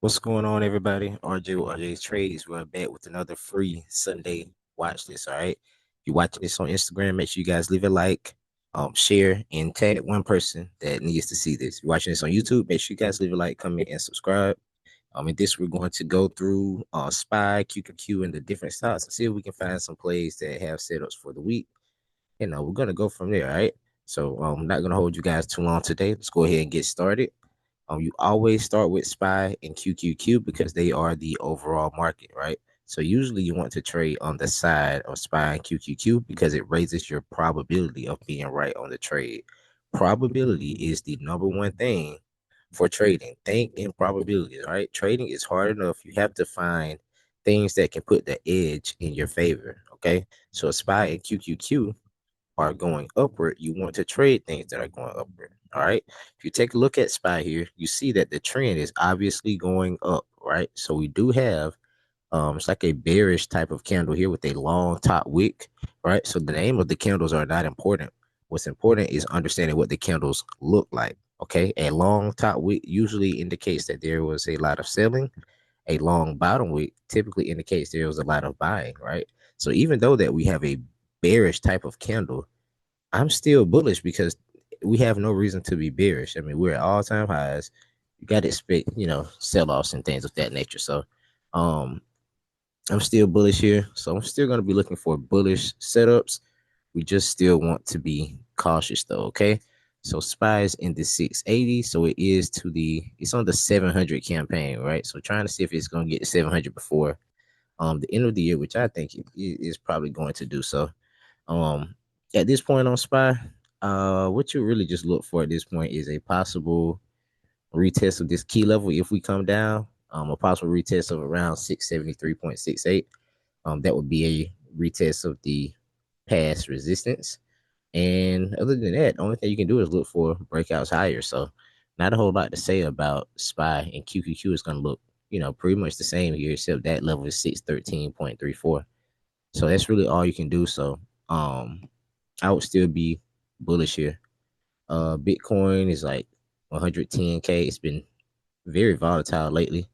What's going on, everybody? RJ with RJ's Trades. We're back with another free Sunday watch list. All right. If you're watching this on Instagram, make sure you guys leave a like, share, and tag one person that needs to see this. If you're watching this on YouTube, make sure you guys leave a like, comment, and subscribe. In this, we're going to go through SPY, QQQ, and the different stocks and see if we can find some plays that have setups for the week. We're gonna go from there. All right. So I'm not gonna hold you guys too long today. Let's go ahead and get started. You always start with SPY and QQQ because they are the overall market, right? So usually you want to trade on the side of SPY and QQQ because it raises your probability of being right on the trade. Probability is the number one thing for trading. Think in probabilities, right? Trading is hard enough. You have to find things that can put the edge in your favor, okay? So SPY and QQQ are going upward, you want to trade things that are going upward. All right. If you take a look at SPY here, you see that the trend is obviously going up, right? So we do have it's like a bearish type of candle here with a long top wick, right? So the name of the candles are not important. What's important is understanding what the candles look like. Okay. A long top wick usually indicates that there was a lot of selling. A long bottom wick typically indicates there was a lot of buying, right? So even though that we have a bearish type of candle, I'm still bullish because we have no reason to be bearish. I mean, we're at all-time highs. You got to expect, sell-offs and things of that nature. So, um, I'm still bullish here. So I'm still going to be looking for bullish setups. We just still want to be cautious though. Okay. So SPY is in the 680. So it's on the 700 campaign, right? So trying to see if it's going to get to 700 before the end of the year, which I think it is probably going to do so. Um, at this point on SPY, what you really just look for at this point is a possible retest of this key level. If we come down, a possible retest of around 673.68. That would be a retest of the past resistance. And other than that, the only thing you can do is look for breakouts higher. So, not a whole lot to say about SPY, and QQQ is going to look, pretty much the same here, except that level is 613.34. So that's really all you can do. So, I would still be bullish here. Bitcoin is like 110K. It's been very volatile lately.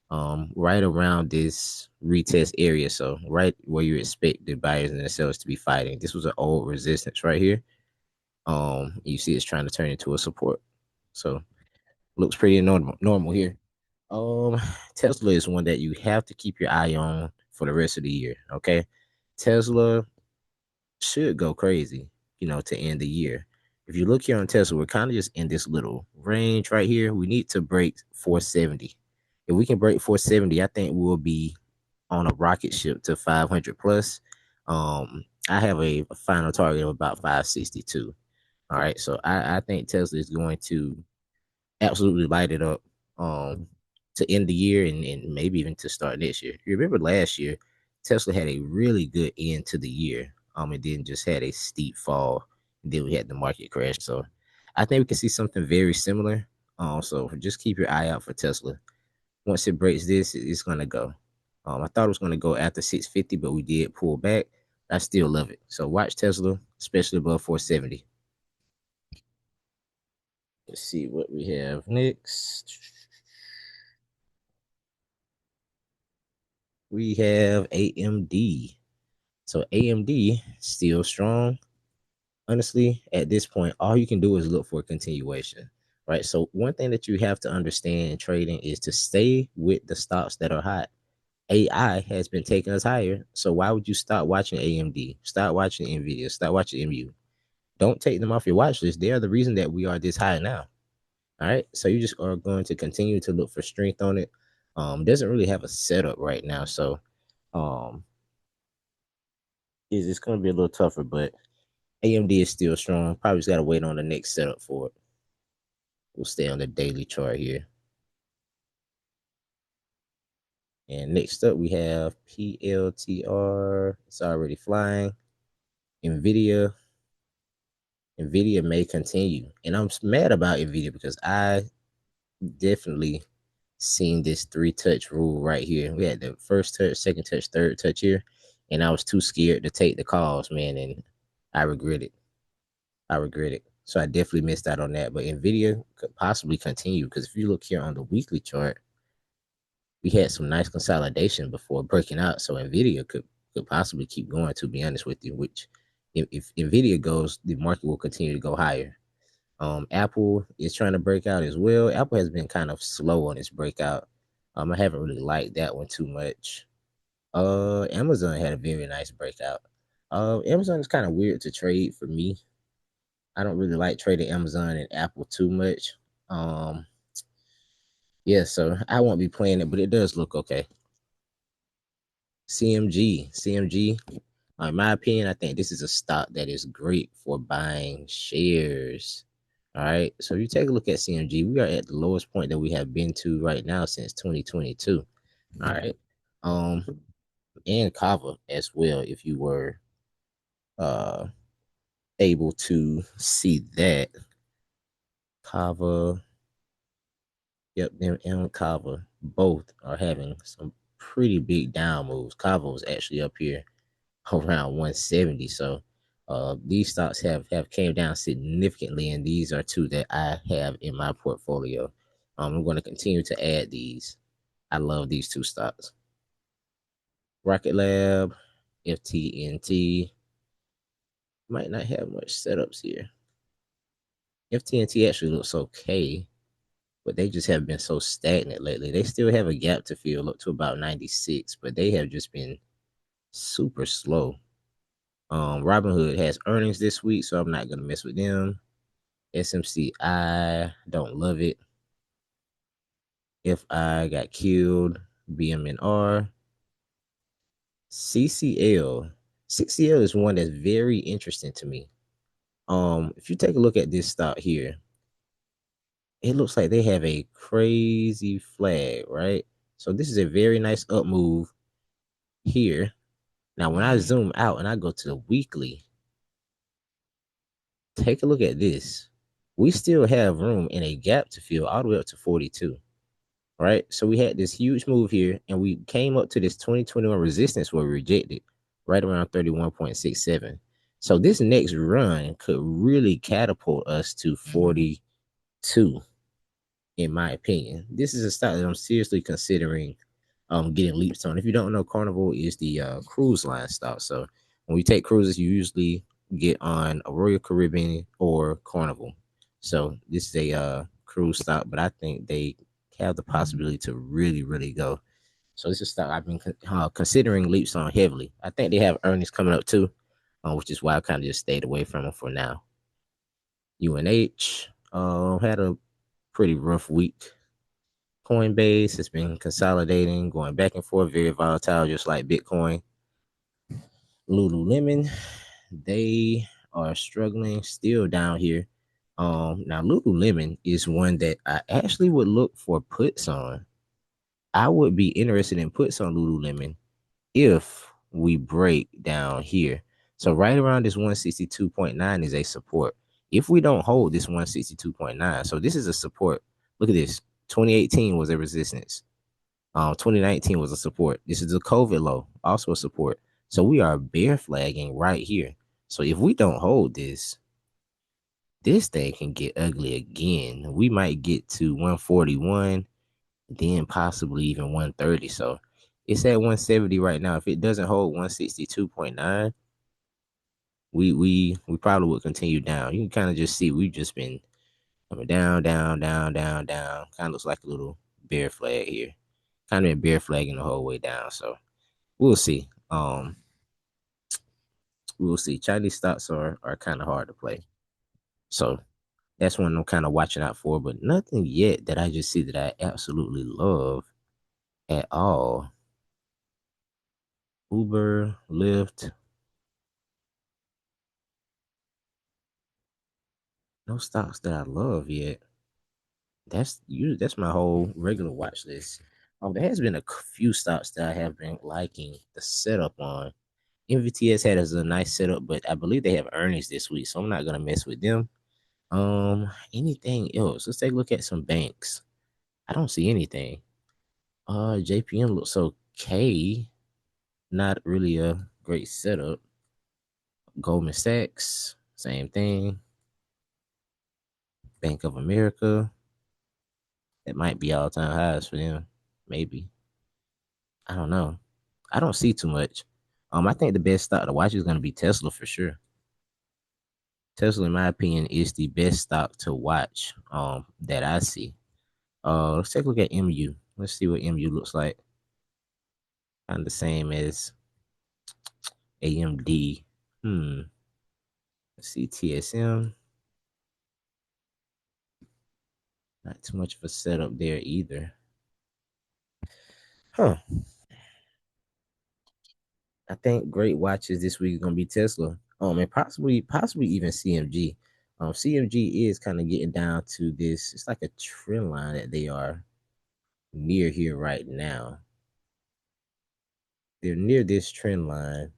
Right around this retest area. So right where you expect the buyers and the sellers to be fighting. This was an old resistance right here. You see it's trying to turn into a support. So looks pretty normal here. Um, Tesla is one that you have to keep your eye on for the rest of the year. Okay. Tesla should go crazy, to end the year. If you look here on Tesla, we're kind of just in this little range right here. We need to break 470. If we can break 470, I think we'll be on a rocket ship to 500 plus. I have a final target of about 562. All right, so I think Tesla is going to absolutely light it up to end the year and maybe even to start next year. You remember last year, Tesla had a really good end to the year. And then just had a steep fall. And then we had the market crash. So I think we can see something very similar. So just keep your eye out for Tesla. Once it breaks this, it's gonna go. I thought it was gonna go after 650, but we did pull back. I still love it. So watch Tesla, especially above 470. Let's see what we have next. We have AMD. So AMD still strong. Honestly, at this point, all you can do is look for a continuation, right? So one thing that you have to understand in trading is to stay with the stocks that are hot. AI has been taking us higher. So why would you stop watching AMD? Stop watching Nvidia. Stop watching MU. Don't take them off your watch list. They are the reason that we are this high now. All right. So you just are going to continue to look for strength on it. Doesn't really have a setup right now. So um it's going to be a little tougher, but AMD is still strong. Probably just got to wait on the next setup for it. We'll stay on the daily chart here. And next up, we have PLTR. It's already flying. NVIDIA. NVIDIA may continue. And I'm mad about NVIDIA because I definitely seen this 3-touch rule right here. We had the first touch, second touch, third touch here. And I was too scared to take the calls, man. And I regret it. So I definitely missed out on that. But NVIDIA could possibly continue because if you look here on the weekly chart, we had some nice consolidation before breaking out. So Nvidia could possibly keep going. To be honest with you, which if Nvidia goes, the market will continue to go higher. Apple is trying to break out as well. Apple has been kind of slow on its breakout. I haven't really liked that one too much. Amazon had a very nice breakout. Amazon is kind of weird to trade for me. I don't really like trading Amazon and Apple too much. Um, yeah, so I won't be playing it, but it does look okay. CMG. In my opinion, I think this is a stock that is great for buying shares. All right. So if you take a look at CMG, we are at the lowest point that we have been to right now since 2022. All right. Um, and Kava as well, if you were uh able to see that. Kava, yep, them and Kava both are having some pretty big down moves. Kava was actually up here around 170. So these stocks have came down significantly, and these are two that I have in my portfolio. I'm going to continue to add these. I love these two stocks. Rocket Lab, FTNT might not have much setups here. FTNT actually looks okay, but they just have been so stagnant lately. They still have a gap to fill up to about 96, but they have just been super slow. Robinhood has earnings this week, so I'm not gonna mess with them. SMC, I don't love it. If I got killed, BMNR, CCL. CCL is one that's very interesting to me. If you take a look at this stock here, it looks like they have a crazy flag, right? So this is a very nice up move here. Now, when I zoom out and I go to the weekly, take a look at this. We still have room in a gap to fill all the way up to 42. Right? So we had this huge move here, and we came up to this 2021 resistance where we rejected right around 31.67. So this next run could really catapult us to 42, in my opinion. This is a stock that I'm seriously considering getting leaps on. If you don't know, Carnival is the cruise line stock. So when we take cruises, you usually get on a Royal Caribbean or Carnival. So this is a cruise stock, but I think they have the possibility to really, really go. So this is stock I've been considering leaps on heavily. I think they have earnings coming up too, which is why I kind of just stayed away from them for now. UNH had a pretty rough week. Coinbase has been consolidating, going back and forth, very volatile, just like Bitcoin. Lululemon, they are struggling, still down here. Now Lululemon is one that I actually would look for puts on. I would be interested in puts on Lululemon if we break down here. So right around this 162.9 is a support. If we don't hold this 162.9, so this is a support. Look at this. 2018 was a resistance. 2019 was a support. This is a COVID low, also a support. So we are bear flagging right here. So if we don't hold this, this thing can get ugly again. We might get to 141, then possibly even 130. So it's at 170 right now. If it doesn't hold 162.9, we probably would continue down. You can kind of just see we've just been coming down, down, down, down, down. Kind of looks like a little bear flag here. Kind of been bear flagging the whole way down. So we'll see. We'll see. Chinese stocks are kind of hard to play. So that's one I'm kind of watching out for, but nothing yet that I just see that I absolutely love at all. Uber, Lyft, no stocks that I love yet. That's my whole regular watch list. There has been a few stocks that I have been liking the setup on. MVTS had us a nice setup, but I believe they have earnings this week, so I'm not gonna mess with them. Anything else? Let's take a look at some banks. I don't see anything. JPM looks okay. Not really a great setup. Goldman Sachs, same thing. Bank of America, that might be all time highs for them, maybe. I don't know. I don't see too much. I think the best stock to watch is gonna be Tesla for sure. Tesla, in my opinion, is the best stock to watch. That I see. Let's take a look at MU. Let's see what MU looks like. Kind of the same as AMD. Let's see TSM. Not too much of a setup there either. Huh. I think great watches this week is gonna be Tesla. And possibly even CMG. CMG is kind of getting down to this. It's like a trend line that they are near here right now. They're near this trend line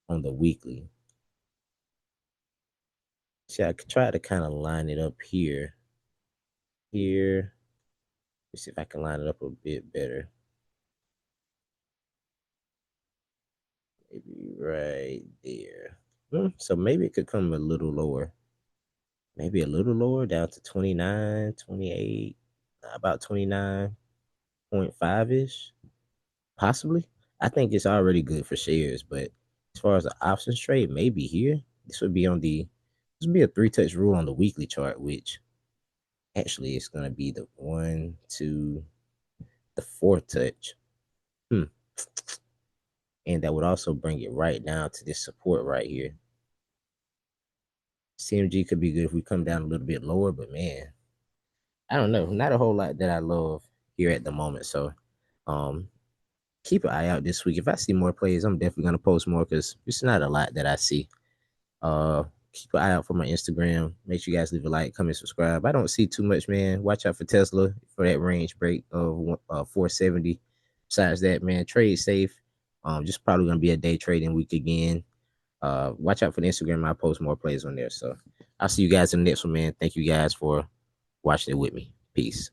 on the weekly. See, I could try to kind of line it up here. Here. Let's see if I can line it up a bit better. Maybe right there. So maybe it could come a little lower. Maybe a little lower down to 29, 28, about 29.5 ish, possibly. I think it's already good for shares, but as far as the options trade, maybe here. This would be a three touch rule on the weekly chart, which actually it's gonna be the one, two, the fourth touch. Hmm. And that would also bring it right down to this support right here. CMG could be good if we come down a little bit lower, but man, I don't know. Not a whole lot that I love here at the moment. So um keep an eye out this week. If I see more plays, I'm definitely gonna post more because it's not a lot that I see. Uh Keep an eye out for my Instagram. Make sure you guys leave a like, comment, subscribe. I don't see too much, man. Watch out for Tesla for that range break of 470. Besides that, man, trade safe. Just probably gonna be a day trading week again. Watch out for the Instagram. I post more plays on there. So I'll see you guys in the next one, man. Thank you guys for watching it with me. Peace.